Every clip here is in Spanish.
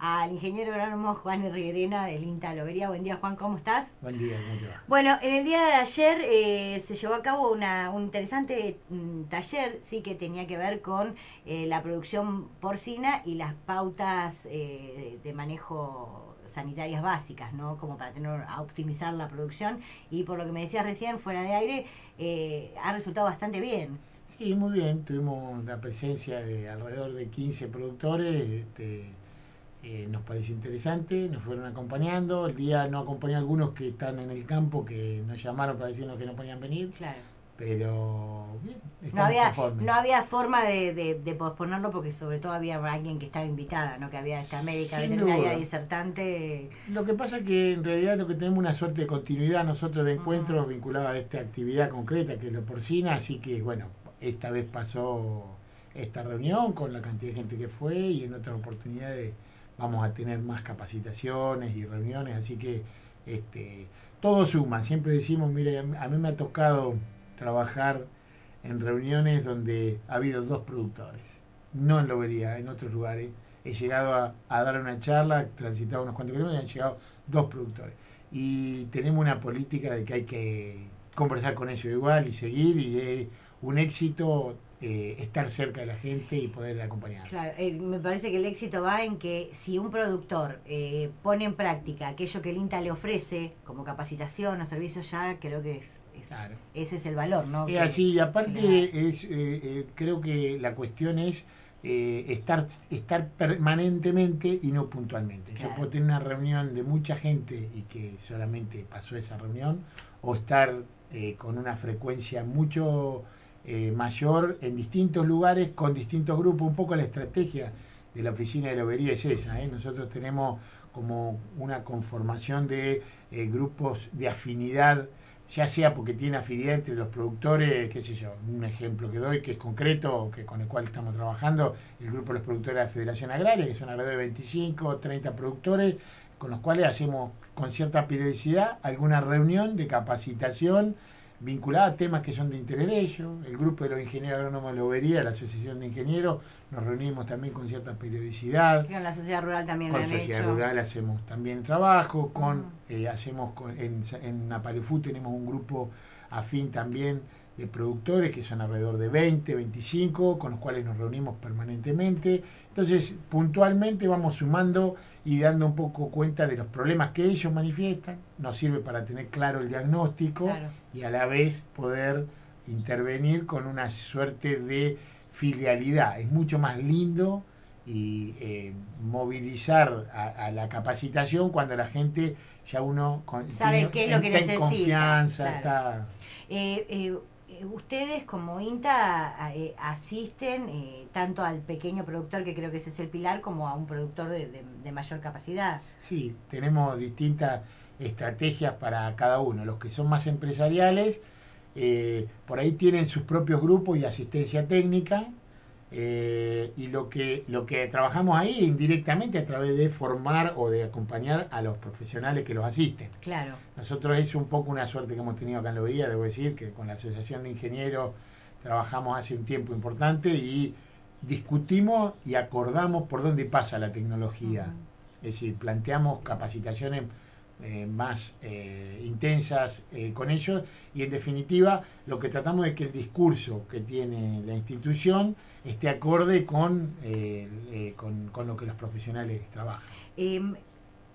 al ingeniero agrónomo Juan Herriguerena del INTA Lobería. Buen día, Juan, ¿cómo estás? Buen día, ¿cómo te va? Bueno, en el día de ayer se llevó a cabo un interesante taller, sí, que tenía que ver con la producción porcina y las pautas de manejo sanitarias básicas, ¿no? Como para a optimizar la producción, y por lo que me decías recién, fuera de aire, ha resultado bastante bien. Sí, muy bien. Tuvimos la presencia de alrededor de 15 productores. Nos parece interesante, nos fueron acompañando. El día no acompañé a algunos que están en el campo, que nos llamaron para decirnos que no podían venir. Claro. Pero bien, No estamos había, conformes. no había forma de posponerlo, porque sobre todo había alguien que estaba invitada, ¿no? Que había esta médica Sin veterinaria duda. disertante. Lo que pasa es que en realidad lo que tenemos una suerte de continuidad nosotros de encuentros vinculados a esta actividad concreta que es la porcina, así que bueno, esta vez pasó esta reunión con la cantidad de gente que fue, y en otras oportunidades vamos a tener más capacitaciones y reuniones, así que todo suma. Siempre decimos, mire, a mí me ha tocado trabajar en reuniones donde ha habido dos productores, no en Lobería, en otros lugares. He llegado a dar una charla, transitado unos cuantos kilómetros y han llegado dos productores. Y tenemos una política de que hay que conversar con ellos igual y seguir, y es un éxito estar cerca de la gente y poder acompañar. Claro, me parece que el éxito va en que si un productor pone en práctica aquello que el INTA le ofrece como capacitación o servicios, ya creo que Claro. ese es el valor, ¿no? Es así, y aparte creo que la cuestión es estar permanentemente y no puntualmente. Claro. Yo puedo tener una reunión de mucha gente y que solamente pasó esa reunión, o estar con una frecuencia mucho mayor en distintos lugares con distintos grupos. Un poco la estrategia de la oficina de Lobería es esa. Nosotros tenemos como una conformación de grupos de afinidad, ya sea porque tiene afinidad entre los productores, qué sé yo, un ejemplo que doy que es concreto, que con el cual estamos trabajando, el grupo de los productores de la Federación Agraria, que son alrededor de 25 o 30 productores, con los cuales hacemos con cierta periodicidad alguna reunión de capacitación vinculada a temas que son de interés de ellos. El grupo de los ingenieros agrónomos de Lobería, la asociación de ingenieros, nos reunimos también con cierta periodicidad. Con la sociedad rural también con lo han la sociedad hecho. rural hacemos también trabajo, en Apalefú tenemos un grupo afín también de productores que son alrededor de 20, 25, con los cuales nos reunimos permanentemente. Entonces, puntualmente vamos sumando y dando un poco cuenta de los problemas que ellos manifiestan. Nos sirve para tener claro el diagnóstico, Claro. y a la vez poder intervenir con una suerte de filialidad. Es mucho más lindo y movilizar a la capacitación cuando la gente ya uno sabe qué es lo que está necesita. en confianza, Claro. está. Ustedes como INTA asisten tanto al pequeño productor, que creo que ese es el pilar, como a un productor de mayor capacidad. Sí, tenemos distintas estrategias para cada uno. Los que son más empresariales, por ahí tienen sus propios grupos y asistencia técnica, y lo que trabajamos ahí indirectamente a través de formar o de acompañar a los profesionales que los asisten. Claro. Nosotros es un poco una suerte que hemos tenido acá en Lobería, debo decir que con la Asociación de Ingenieros trabajamos hace un tiempo importante y discutimos y acordamos por dónde pasa la tecnología. Es decir, planteamos capacitaciones más intensas con ellos, y en definitiva lo que tratamos es que el discurso que tiene la institución esté acorde con lo que los profesionales trabajan. El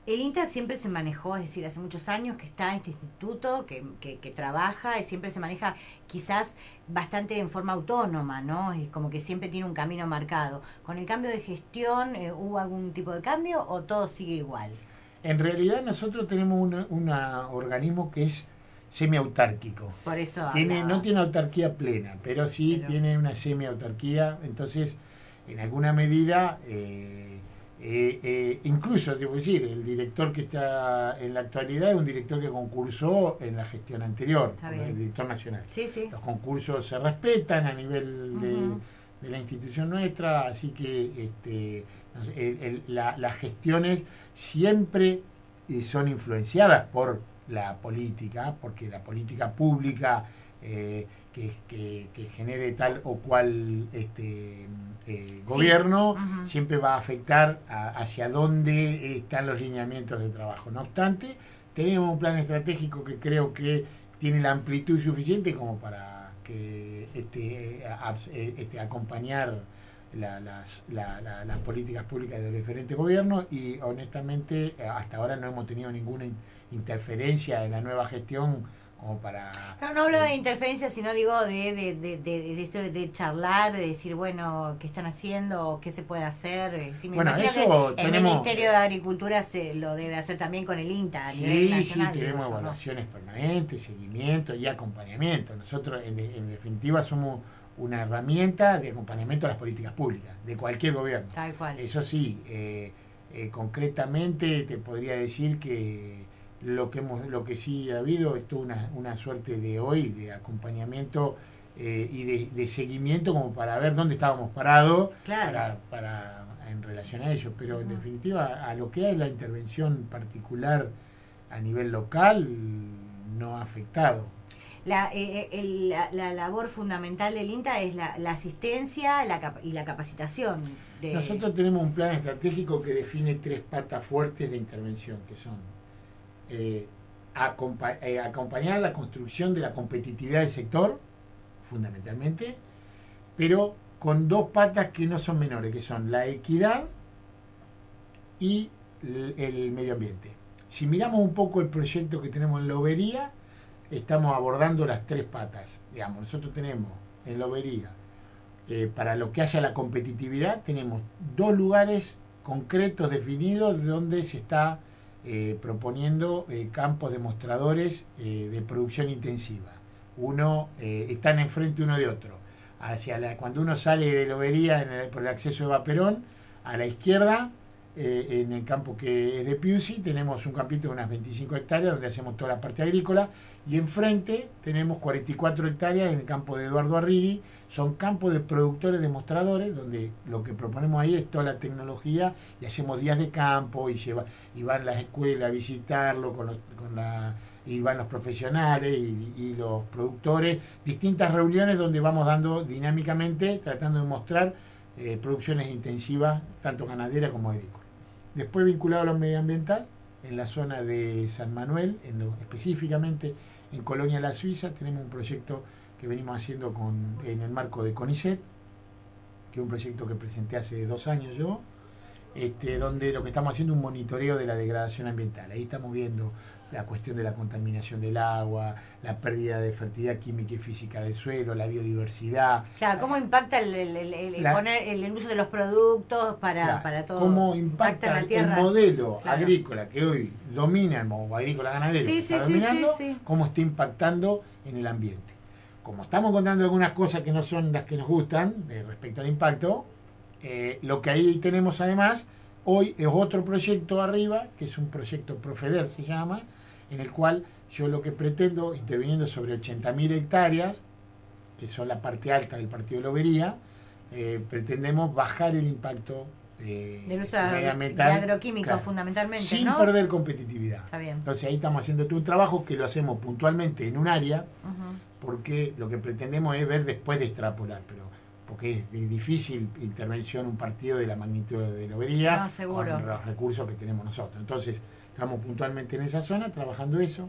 INTA siempre se manejó, es decir, hace muchos años que está este instituto, que trabaja, y siempre se maneja quizás bastante en forma autónoma, ¿no? Es como que siempre tiene un camino marcado. ¿Con el cambio de gestión hubo algún tipo de cambio o todo sigue igual? En realidad nosotros tenemos un organismo que es semiautárquico. Por eso no tiene autarquía plena, pero sí tiene una semiautarquía. Entonces, en alguna medida, incluso, debo decir, el director que está en la actualidad es un director que concursó en la gestión anterior, el director nacional. Sí, sí. Los concursos se respetan a nivel de la institución nuestra, así que las gestiones siempre son influenciadas por la política, porque la política pública que genere tal o cual gobierno, siempre va a afectar hacia dónde están los lineamientos de trabajo. No obstante, tenemos un plan estratégico que creo que tiene la amplitud suficiente como para que acompañar las políticas públicas de los diferentes gobiernos, y honestamente hasta ahora no hemos tenido ninguna interferencia en la nueva gestión como para... No hablo de interferencia, sino digo de esto de charlar, de decir, bueno, qué están haciendo, qué se puede hacer. Sí, bueno, eso que el Ministerio de Agricultura se lo debe hacer también con el INTA a nivel nacional. Sí, tenemos evaluaciones permanentes, seguimiento y acompañamiento. Nosotros, en definitiva, somos una herramienta de acompañamiento a las políticas públicas de cualquier gobierno. Tal cual. Eso sí, concretamente te podría decir que lo que sí ha habido es toda una suerte de acompañamiento y de seguimiento como para ver dónde estábamos parados, claro, para en relación a ello. Pero en definitiva, a lo que es la intervención particular a nivel local, no ha afectado. La labor fundamental del INTA es la asistencia y la capacitación. Nosotros tenemos un plan estratégico que define 3 patas fuertes de intervención, que son acompañar la construcción de la competitividad del sector, fundamentalmente, pero con 2 patas que no son menores, que son la equidad y el medio ambiente. Si miramos un poco el proyecto que tenemos en Lobería, estamos abordando las 3 patas. Digamos, nosotros tenemos en Lobería, para lo que hace a la competitividad, tenemos 2 lugares concretos definidos donde se está proponiendo campos demostradores de producción intensiva. Están enfrente uno de otro. Cuando uno sale de Lobería por el acceso de Vaperón, a la izquierda, en el campo que es de Piusi, tenemos un campito de unas 25 hectáreas donde hacemos toda la parte agrícola, y enfrente tenemos 44 hectáreas en el campo de Eduardo Arrigui. Son campos de productores demostradores donde lo que proponemos ahí es toda la tecnología, y hacemos días de campo y van las escuelas a visitarlo y van los profesionales y los productores, distintas reuniones donde vamos dando dinámicamente, tratando de mostrar producciones intensivas, tanto ganadera como agrícola. Después, vinculado a lo medioambiental, en la zona de San Manuel, específicamente en Colonia La Suiza, tenemos un proyecto que venimos haciendo en el marco de CONICET, que es un proyecto que presenté hace 2 años yo, donde lo que estamos haciendo es un monitoreo de la degradación ambiental. Ahí estamos viendo la cuestión de la contaminación del agua, la pérdida de fertilidad química y física del suelo, la biodiversidad. Claro, ¿cómo impacta poner el uso de los productos para todo? ¿Cómo impacta el modelo agrícola que hoy domina, o agrícola ganadero, está dominando, cómo está impactando en el ambiente? Como estamos contando algunas cosas que no son las que nos gustan respecto al impacto, lo que ahí tenemos además hoy es otro proyecto arriba, que es un proyecto Profeder, se llama, en el cual yo lo que pretendo, interviniendo sobre 80.000 hectáreas, que son la parte alta del partido de Lobería, pretendemos bajar el impacto del uso de agroquímicos, fundamentalmente, sin perder competitividad. Está bien. Entonces ahí estamos haciendo todo un trabajo que lo hacemos puntualmente en un área, porque lo que pretendemos es ver después de extrapolar, porque es de difícil intervención un partido de la magnitud de Lobería con los recursos que tenemos nosotros. Entonces, estamos puntualmente en esa zona trabajando eso.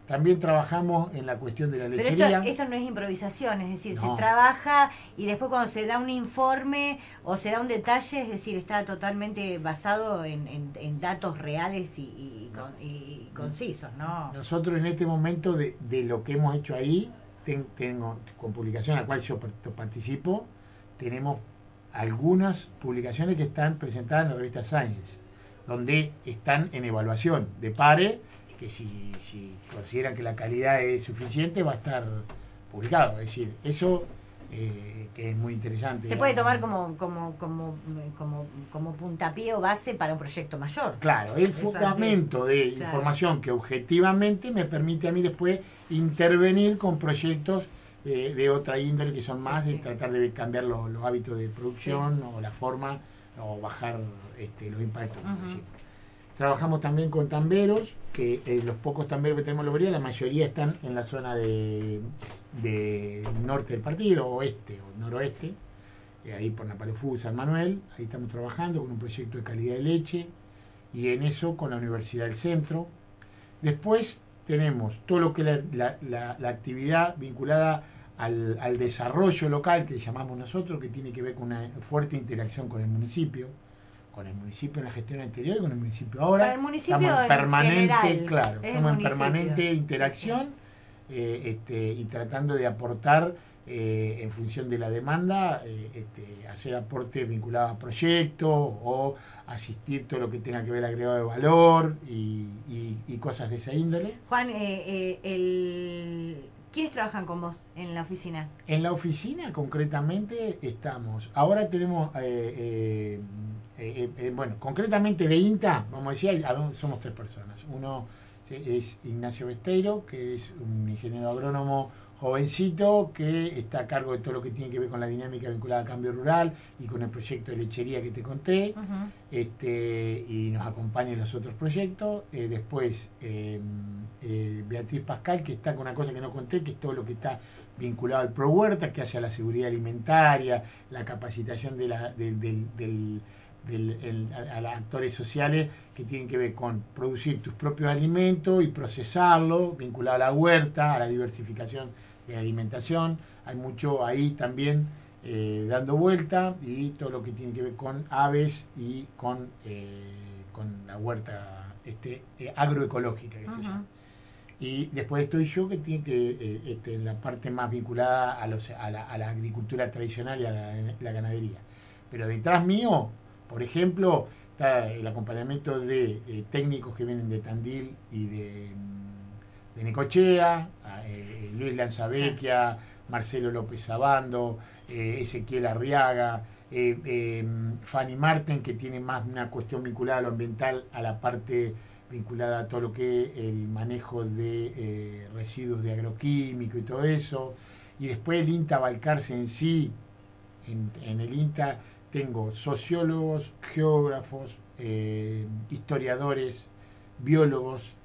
También trabajamos en la cuestión de la lechería. Pero esto no es improvisación, es decir, se trabaja y después cuando se da un informe o se da un detalle, es decir, está totalmente basado en datos reales y concisos, ¿no? Nosotros en este momento de lo que hemos hecho ahí, tengo con publicación a la cual yo participo, tenemos algunas publicaciones que están presentadas en la revista Science, donde están en evaluación de pares, que si consideran que la calidad es suficiente va a estar publicado. Es decir, eso que es muy interesante. Se puede tomar como puntapié o base para un proyecto mayor. Claro, el fundamento de información que objetivamente me permite a mí después intervenir con proyectos de otra índole, que son más de tratar de cambiar los hábitos de producción o la forma, o bajar los impactos. Trabajamos también con tamberos, que los pocos tamberos que tenemos en Lobería, la mayoría están en la zona de norte del partido, oeste o noroeste, ahí por Napalefú, San Manuel. Ahí estamos trabajando con un proyecto de calidad de leche y en eso con la Universidad del Centro. Después tenemos todo lo que es la actividad vinculada al desarrollo local que llamamos nosotros, que tiene que ver con una fuerte interacción con el municipio en la gestión anterior y con el municipio ahora. Para el municipio estamos en permanente, general, claro, estamos en permanente interacción y tratando de aportar en función de la demanda, hacer aportes vinculados a proyectos o asistir todo lo que tenga que ver agregado de valor y cosas de esa índole. Juan, ¿quiénes trabajan con vos en la oficina? En la oficina, concretamente, ahora tenemos, bueno, concretamente de INTA, vamos a decir, somos 3 personas. Uno es Ignacio Besteiro, que es un ingeniero agrónomo jovencito que está a cargo de todo lo que tiene que ver con la dinámica vinculada a cambio rural y con el proyecto de lechería que te conté, y nos acompaña en los otros proyectos. Después Beatriz Pascal, que está con una cosa que no conté, que es todo lo que está vinculado al Pro Huerta, que hace a la seguridad alimentaria, la capacitación a los actores sociales que tienen que ver con producir tus propios alimentos y procesarlo, vinculado a la huerta, a la diversificación de la alimentación. Hay mucho ahí también dando vuelta, y todo lo que tiene que ver con aves y con la huerta agroecológica, que se llama. Y después estoy yo, que tiene que en la parte más vinculada a la agricultura tradicional y a la ganadería. Pero detrás mío, por ejemplo, está el acompañamiento de técnicos que vienen de Tandil y de Necochea, Luis Lanzavecchia, Marcelo López Abando, Ezequiel Arriaga, Fanny Marten, que tiene más una cuestión vinculada a lo ambiental, a la parte vinculada a todo lo que es el manejo de residuos de agroquímico y todo eso. Y después el INTA Balcarce en sí, en el INTA tengo sociólogos, geógrafos, historiadores, biólogos,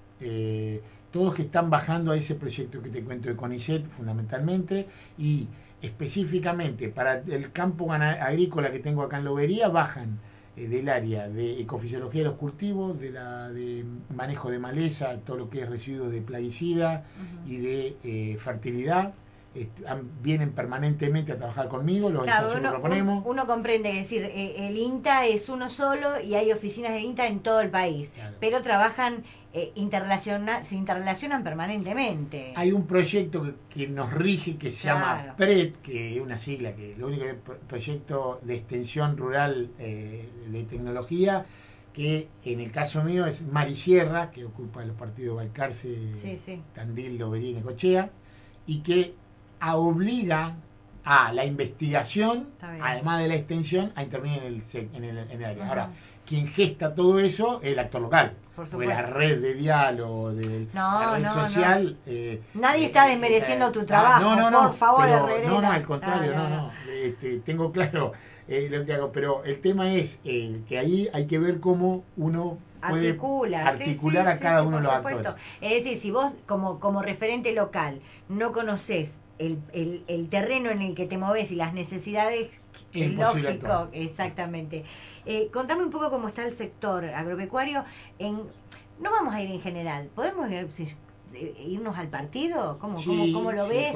todos que están bajando a ese proyecto que te cuento de CONICET fundamentalmente, y específicamente para el campo agrícola que tengo acá en Lobería, bajan del área de ecofisiología de los cultivos, de manejo de maleza, todo lo que es residuos de plaguicida y de fertilidad. Vienen permanentemente a trabajar conmigo, los ensayos que proponemos. Uno comprende, es decir, el INTA es uno solo y hay oficinas de INTA en todo el país, claro, pero trabajan, se interrelacionan permanentemente. Hay un proyecto que nos rige, que se llama PRED, que es una sigla, que lo único que es proyecto de extensión rural de tecnología, que en el caso mío es Marisierra, que ocupa los partidos Balcarce, Tandil, Lobería y Necochea, y que obliga a la investigación, además de la extensión, a intervenir en el área. Ahora, quien gesta todo eso es el actor local, porque la red de diálogo, la red social... Nadie está desmereciendo tu trabajo, por favor, Herrera. No, al contrario, tengo claro lo que hago, pero el tema es que ahí hay que ver cómo uno puede articular a cada uno de los actores. Es decir, si vos como referente local no conocés el terreno en el que te movés y las necesidades, es lógico, exactamente. Contame un poco cómo está el sector agropecuario. No vamos a ir en general, podemos irnos al partido. ¿Cómo lo ves?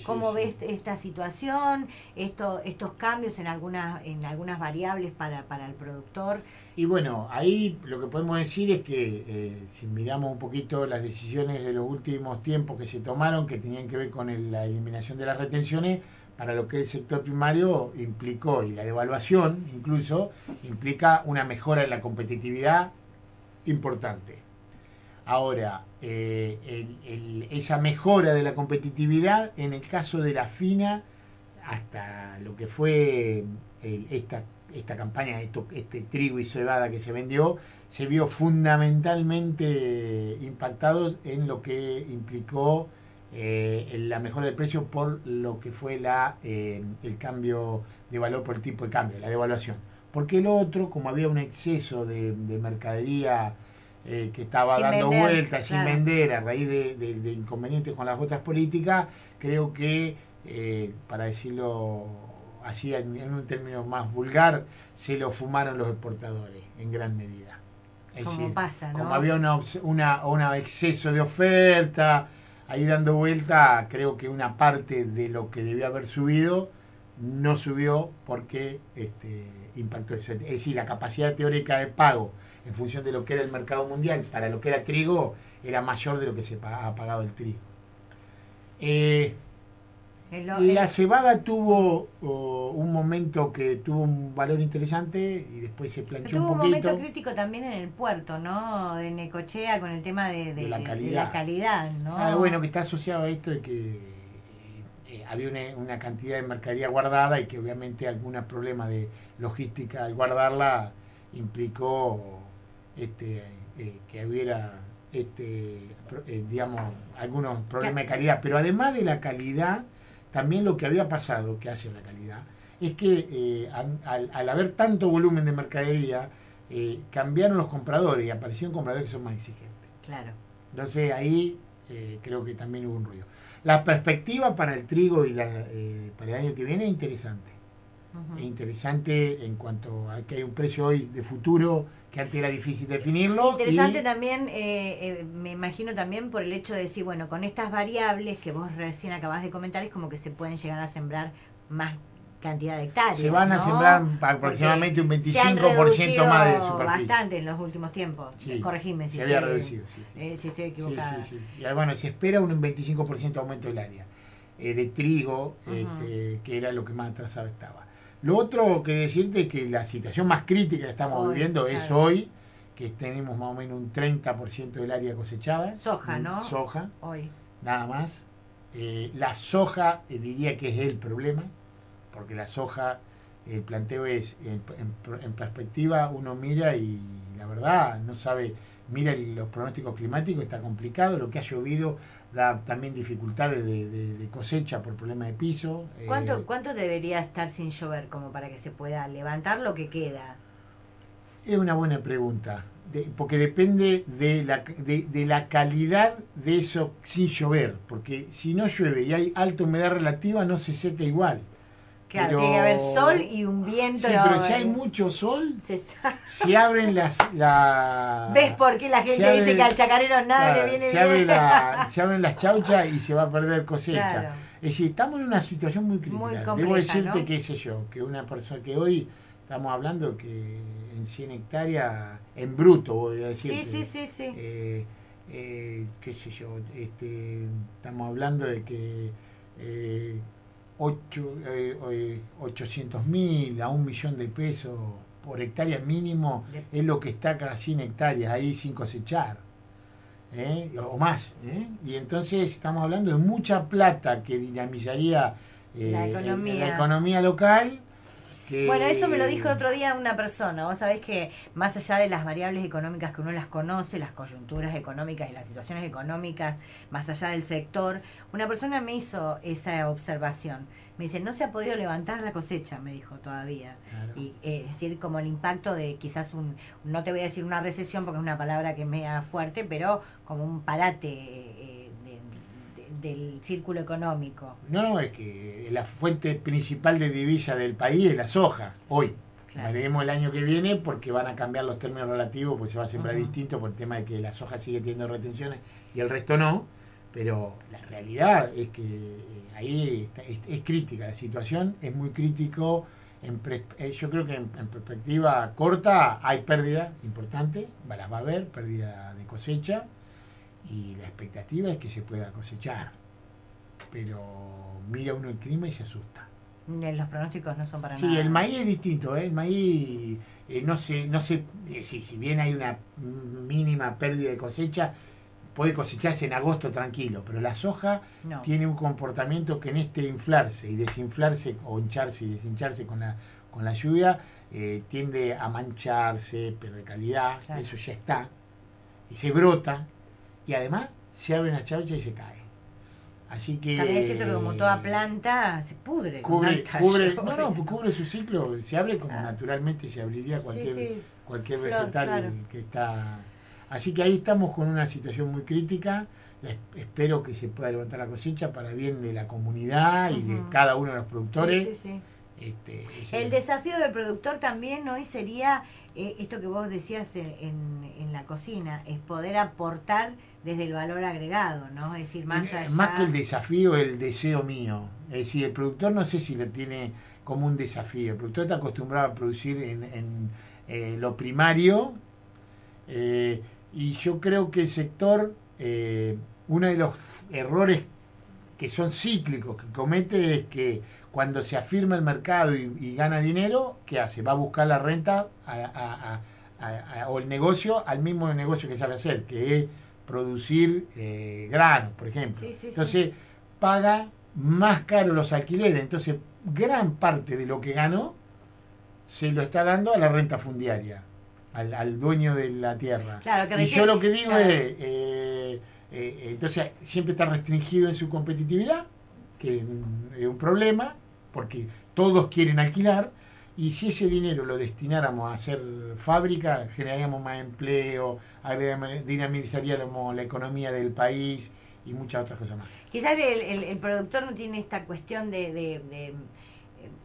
¿Cómo ves esta situación, estos cambios en algunas variables para el productor? Y bueno, ahí lo que podemos decir es que si miramos un poquito las decisiones de los últimos tiempos que se tomaron, que tenían que ver con la eliminación de las retenciones, para lo que el sector primario implicó, y la devaluación incluso, implica una mejora en la competitividad importante. Ahora, esa mejora de la competitividad, en el caso de la fina, hasta lo que fue esta campaña, este trigo y cebada que se vendió, se vio fundamentalmente impactado en lo que implicó la mejora del precio por lo que fue el cambio de valor por el tipo de cambio, la devaluación. porque el otro, como había un exceso de mercadería que estaba Sin dando vender, vueltas, sin claro. vender, a raíz de inconvenientes con las otras políticas, creo que, para decirlo así en un término más vulgar, se lo fumaron los exportadores en gran medida. Es Como decir, pasa, ¿no? como había una exceso de oferta ahí dando vuelta, creo que una parte de lo que debió haber subido no subió porque impactó eso. Es decir, la capacidad teórica de pago en función de lo que era el mercado mundial para lo que era trigo era mayor de lo que se ha pagado el trigo. La cebada tuvo un momento que tuvo un valor interesante y después se planchó tuvo un poquito. Un momento crítico también en el puerto, ¿no? De Necochea con el tema de la calidad, ¿no? Bueno, que está asociado a esto de que había una cantidad de mercadería guardada y que obviamente algún problema de logística al guardarla implicó que hubiera digamos algunos problemas de calidad. Pero además de la calidad, también lo que había pasado, que hace la calidad, es que al haber tanto volumen de mercadería, cambiaron los compradores y aparecieron compradores que son más exigentes. Claro. Entonces ahí creo que también hubo un ruido. La perspectiva para el trigo y para el año que viene es interesante. Uh-huh. Es interesante en cuanto a que hay un precio hoy de futuro que antes era difícil definirlo. Interesante también, me imagino también por el hecho de decir, bueno, con estas variables que vos recién acabas de comentar, es como que se pueden llegar a sembrar más cantidad de hectáreas. Se van a sembrar aproximadamente un 25% más de superficie. Bastante en los últimos tiempos. Sí, corregime si, se había reducido, si estoy equivocada. Sí. Y bueno, se espera un 25% aumento del área de trigo, Uh-huh. que era lo que más atrasado estaba. Lo otro que decirte es que la situación más crítica que estamos viviendo es hoy, que tenemos más o menos un 30% del área cosechada. Soja, ¿no? Soja. Hoy. Nada más. La soja diría que es el problema, porque la soja, el planteo es, en perspectiva, uno mira y la verdad no sabe, mira los pronósticos climáticos, está complicado, lo que ha llovido da también dificultades de cosecha por problemas de piso. ¿Cuánto debería estar sin llover como para que se pueda levantar lo que queda? Es una buena pregunta, porque depende de la calidad de eso sin llover, porque si no llueve y hay alta humedad relativa no se seca igual. Claro, tiene que haber sol y un viento. Sí, pero si hay mucho sol, se abren las... ¿Ves por qué la gente dice que al chacarero nada le viene bien? Se abren las chauchas y se va a perder cosecha. Claro. Es decir, estamos en una situación muy crítica. Muy compleja, debo decirte, ¿no? qué sé yo, que una persona que hoy estamos hablando que en 100 hectáreas, en bruto voy a decir. Sí. Qué sé yo, estamos hablando de que... 800.000 a 1.000.000 de pesos por hectárea mínimo es lo que está cada 100 hectáreas ahí sin cosechar, o más, y entonces estamos hablando de mucha plata que dinamizaría la economía local. Bueno, eso me lo dijo el otro día una persona. Vos sabés que más allá de las variables económicas que uno las conoce, las coyunturas económicas y las situaciones económicas, más allá del sector, una persona me hizo esa observación. Me dice, no se ha podido levantar la cosecha, me dijo todavía. Claro. Y es decir, como el impacto de quizás no te voy a decir una recesión porque es una palabra que es media fuerte, pero como un parate del círculo económico. No, es que la fuente principal de divisa del país es la soja, hoy. Claro. Veremos el año que viene porque van a cambiar los términos relativos, pues se va a sembrar distinto por el tema de que la soja sigue teniendo retenciones y el resto no, pero la realidad es que ahí es crítica, la situación es muy crítico. Yo creo que en perspectiva corta hay pérdida importante, las va a haber, pérdida de cosecha, y la expectativa es que se pueda cosechar, pero mira uno el clima y se asusta. Los pronósticos no son para nada. Sí, el maíz es distinto, el maíz no sé si bien hay una mínima pérdida de cosecha, puede cosecharse en agosto tranquilo, pero la soja tiene un comportamiento que en inflarse y desinflarse, o hincharse y deshincharse con la lluvia, tiende a mancharse, pierde calidad, claro. Eso ya está, y se brota. Y además se abren las chauchas y se cae. Así que también es cierto que como toda planta se pudre. Cubre su ciclo, se abre como naturalmente se abriría cualquier vegetal claro. que está. Así que ahí estamos con una situación muy crítica. Espero que se pueda levantar la cosecha para bien de la comunidad y de cada uno de los productores. El desafío del productor también hoy sería esto que vos decías en la cocina, es poder aportar desde el valor agregado, ¿no? Es decir, más que el desafío, el deseo mío. Es decir, el productor no sé si lo tiene como un desafío. El productor está acostumbrado a producir en lo primario y yo creo que el sector, uno de los errores que son cíclicos que comete es que cuando se afirma el mercado y gana dinero, ¿qué hace? Va a buscar la renta o el negocio al mismo negocio que sabe hacer, que es producir granos, por ejemplo. Entonces paga más caro los alquileres. Entonces gran parte de lo que ganó se lo está dando a la renta fundiaria, al dueño de la tierra. Claro, y yo lo que digo es, entonces siempre está restringido en su competitividad, que es un problema, porque todos quieren alquilar, y si ese dinero lo destináramos a hacer fábrica, generaríamos más empleo, dinamizaríamos la economía del país y muchas otras cosas más. Quizás el productor no tiene esta cuestión de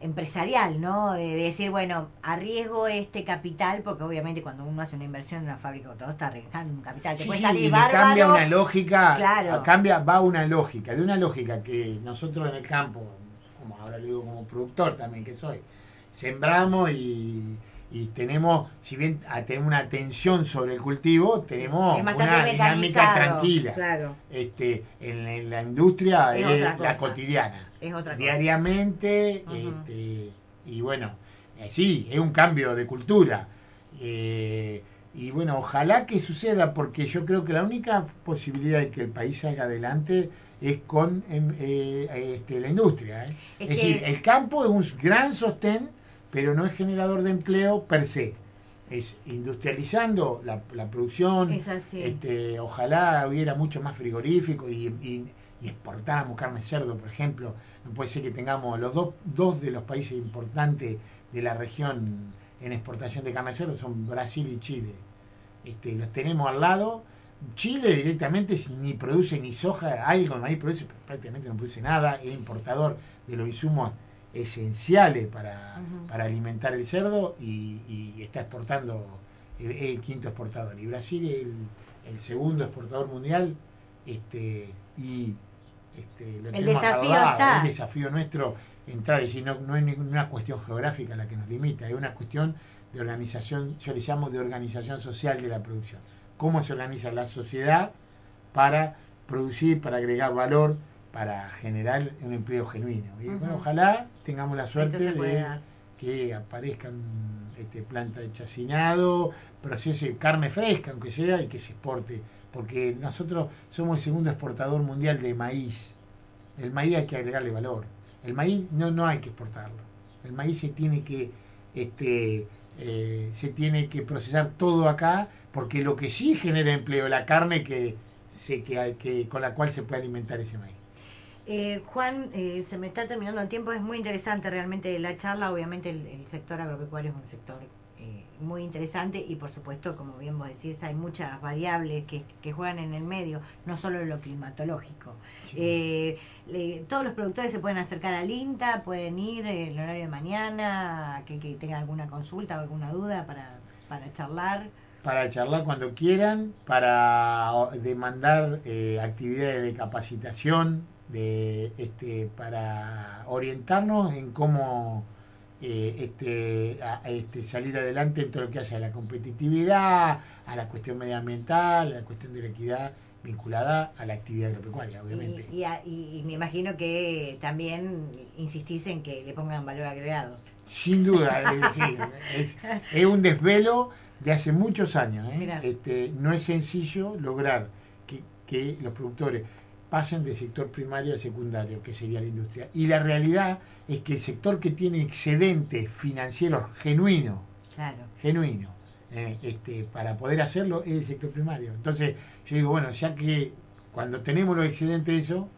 empresarial, ¿no? De decir, bueno, arriesgo este capital, porque obviamente cuando uno hace una inversión en una fábrica, todo está arriesgando un capital, te puede salir bárbaro. Cambia una lógica, claro. Va una lógica, de una lógica que nosotros en el campo, como ahora lo digo como productor también que soy, sembramos y tenemos, si bien tenemos una atención sobre el cultivo, tenemos una dinámica tranquila. Claro. En la industria es la cotidiana. Es otra cosa. Diariamente, y bueno, sí, es un cambio de cultura. Y bueno, ojalá que suceda, porque yo creo que la única posibilidad de que el país salga adelante es con la industria. Es decir, el campo es un gran sostén, pero no es generador de empleo per se. Es industrializando la producción. Es así. Ojalá hubiera mucho más frigorífico y exportáramos carne de cerdo, por ejemplo. No puede ser que tengamos los dos de los países importantes de la región en exportación de carne de cerdo son Brasil y Chile. Los tenemos al lado. Chile directamente ni produce ni soja, algo en maíz produce, pero prácticamente no produce nada, es importador de los insumos esenciales para alimentar el cerdo y está exportando, es el quinto exportador. Y Brasil es el segundo exportador mundial, y el desafío está. El desafío nuestro entrar, es decir, no es ninguna cuestión geográfica la que nos limita, es una cuestión de organización, yo le llamo de organización social de la producción. Cómo se organiza la sociedad para producir, para agregar valor, para generar un empleo genuino. Y bueno, ojalá tengamos la suerte de que aparezcan plantas de chacinado, proceso de carne fresca, aunque sea, y que se exporte, porque nosotros somos el segundo exportador mundial de maíz. El maíz hay que agregarle valor. El maíz no hay que exportarlo. El maíz se tiene que procesar todo acá, porque lo que sí genera empleo es la carne con la cual se puede alimentar ese maíz. Juan, se me está terminando el tiempo, es muy interesante realmente la charla, obviamente el sector agropecuario es un sector muy interesante y por supuesto, como bien vos decís, hay muchas variables que juegan en el medio, no solo lo climatológico. Sí. Todos los productores se pueden acercar al INTA, pueden ir el horario de mañana, aquel que tenga alguna consulta o alguna duda para charlar. Para charlar cuando quieran, para demandar actividades de capacitación, para orientarnos en cómo salir adelante en todo lo que hace a la competitividad, a la cuestión medioambiental, a la cuestión de la equidad vinculada a la actividad agropecuaria, obviamente. Y me imagino que también insistís en que le pongan valor agregado. Sin duda, es un desvelo de hace muchos años. No es sencillo lograr que los productores pasen del sector primario al secundario, que sería la industria. Y la realidad es que el sector que tiene excedentes financieros genuinos, para poder hacerlo, es el sector primario. Entonces, yo digo, bueno, ya que cuando tenemos los excedentes de eso,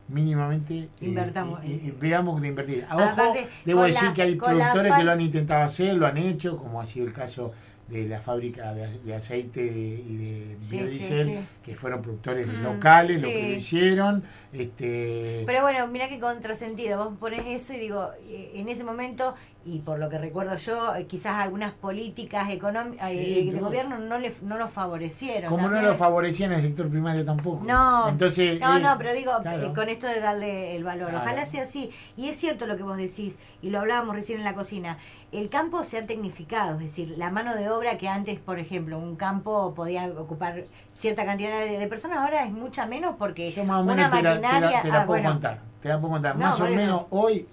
mínimamente Invertamos. Veamos de invertir. Ojo, Aparte, debo con decir la- que hay con la productores fal- que lo han intentado hacer, lo han hecho, como ha sido el caso de la fábrica de aceite y de Sí, biodiesel, sí, sí. que fueron productores locales, lo sí. que lo hicieron. Pero bueno, mira qué contrasentido. Vos pones eso y digo, en ese momento, y por lo que recuerdo yo, quizás algunas políticas económicas Sí, de no. gobierno no lo favorecieron. Como no también. lo favorecían el sector primario tampoco. No, Entonces, no, pero digo, claro. con esto de darle el valor. Claro. Ojalá sea así. Y es cierto lo que vos decís, y lo hablábamos recién en la cocina. El campo se ha tecnificado, es decir, la mano de obra que antes, por ejemplo, un campo podía ocupar cierta cantidad de personas, ahora es mucha menos porque Yo más o una menos maquinaria... te la puedo bueno, contar. Te la puedo contar. No, Más o por eso. menos hoy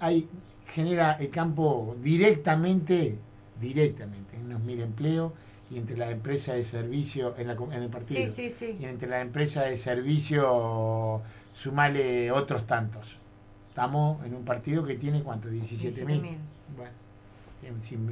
genera el campo directamente, en unos 1000 empleos, y entre las empresas de servicio, en el partido, sí. y entre las empresas de servicio, sumale otros tantos. Estamos en un partido que tiene, ¿cuánto? 17.000. Bueno,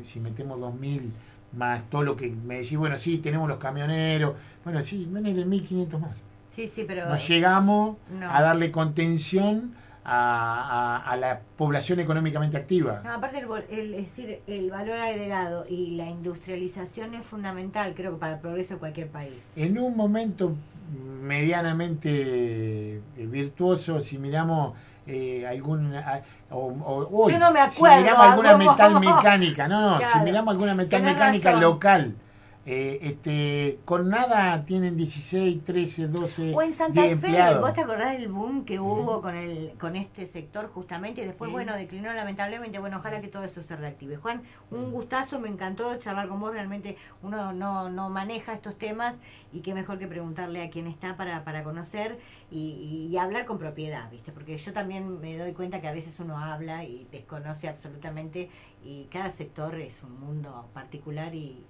si metemos 2.000 más todo lo que me decís, bueno, sí, tenemos los camioneros, bueno, sí, venele 1.500 más. Sí, pero... No llegamos No. a darle contención a la población económicamente activa. No, aparte es decir, el valor agregado y la industrialización es fundamental, creo que para el progreso de cualquier país. En un momento medianamente virtuoso, si miramos hoy, Yo no me acuerdo, si miramos alguna ¿cómo? metal mecánica, no, Claro, si miramos alguna metal tenés mecánica razón. local, con nada tienen 16, 13, 12, O en Santa 10 Fe, empleados. ¿vos te acordás del boom que hubo con este sector justamente? Y después, Sí. bueno, declinó lamentablemente. Bueno, ojalá que todo eso se reactive. Juan, un gustazo, me encantó charlar con vos. Realmente uno no maneja estos temas y qué mejor que preguntarle a quien está para conocer y hablar con propiedad, ¿viste? Porque yo también me doy cuenta que a veces uno habla y desconoce absolutamente, y cada sector es un mundo particular y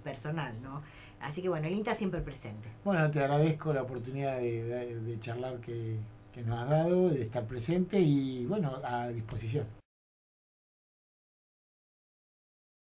personal, ¿no? Así que bueno, el INTA siempre presente. Bueno, te agradezco la oportunidad de charlar que nos has dado, de estar presente y bueno, a disposición.